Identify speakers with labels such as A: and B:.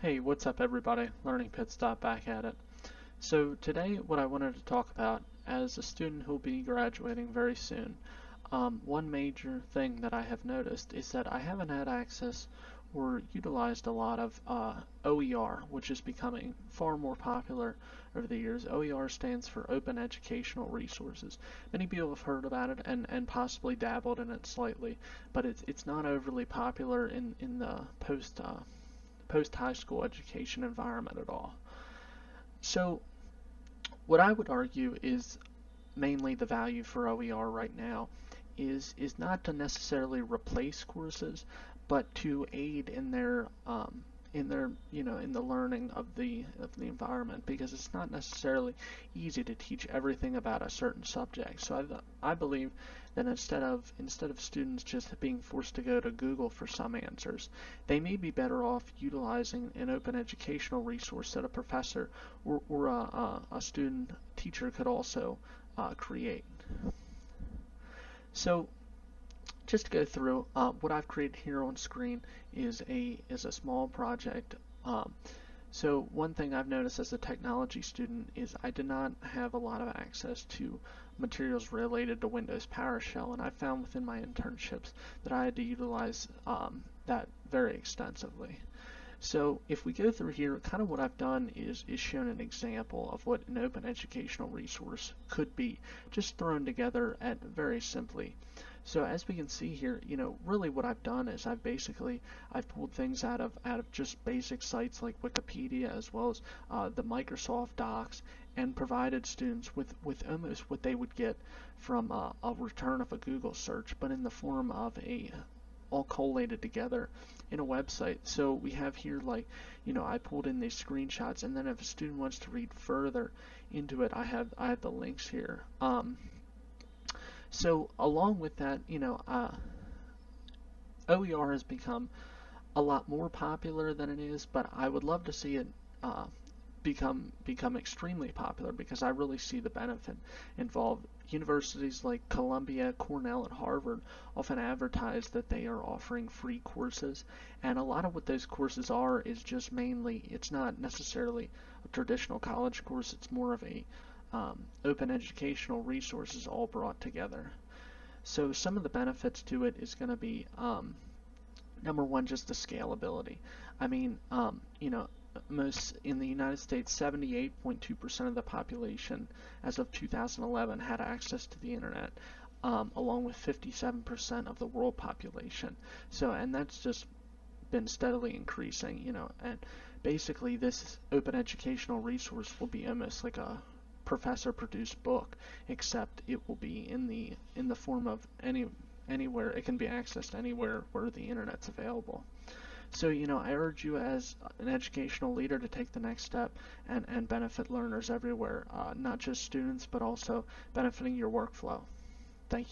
A: Hey, what's up everybody? LearningPitStop back at it. So today what I wanted to talk about as a student who'll be graduating very soon, one major thing that I have noticed is that I haven't had access or utilized a lot of OER, which is becoming far more popular over the years. OER stands for Open Educational Resources. Many people have heard about it and possibly dabbled in it slightly, but it's not overly popular in the post-high school education environment at all. So what I would argue is mainly the value for OER right now is not to necessarily replace courses, but to aid in their in the learning of the environment, because it's not necessarily easy to teach everything about a certain subject. So I believe that instead of students just being forced to go to Google for some answers, they may be better off utilizing an open educational resource that a professor or a student teacher could also create. So just to go through, what I've created here on screen is a small project. So one thing I've noticed as a technology student is I did not have a lot of access to materials related to Windows PowerShell, and I found within my internships that I had to utilize that very extensively. So if we go through here, kind of what I've done is shown an example of what an open educational resource could be, just thrown together at very simply. So as we can see here, really what I've done is I've pulled things out of just basic sites like Wikipedia, as well as the Microsoft Docs, and provided students with almost what they would get from a return of a Google search, but in the form of all collated together in a website. So we have here, like, I pulled in these screenshots, and then if a student wants to read further into it, I have the links here. So along with that, OER has become a lot more popular than it is, but I would love to see it become extremely popular, because I really see the benefit involved. Universities like Columbia, Cornell, and Harvard often advertise that they are offering free courses, and a lot of what those courses are is just mainly, it's not necessarily a traditional college course, it's more of a open educational resources all brought together. So some of the benefits to it is going to be, number one, just the scalability. I mean, most in the United States, 78.2% of the population as of 2011 had access to the internet, along with 57% of the world population. So, and that's just been steadily increasing, and basically this open educational resource will be almost like a professor produced book, except it will be in the form of anywhere. It can be accessed anywhere where the internet's available. So, I urge you as an educational leader to take the next step and benefit learners everywhere, not just students, but also benefiting your workflow. Thank you.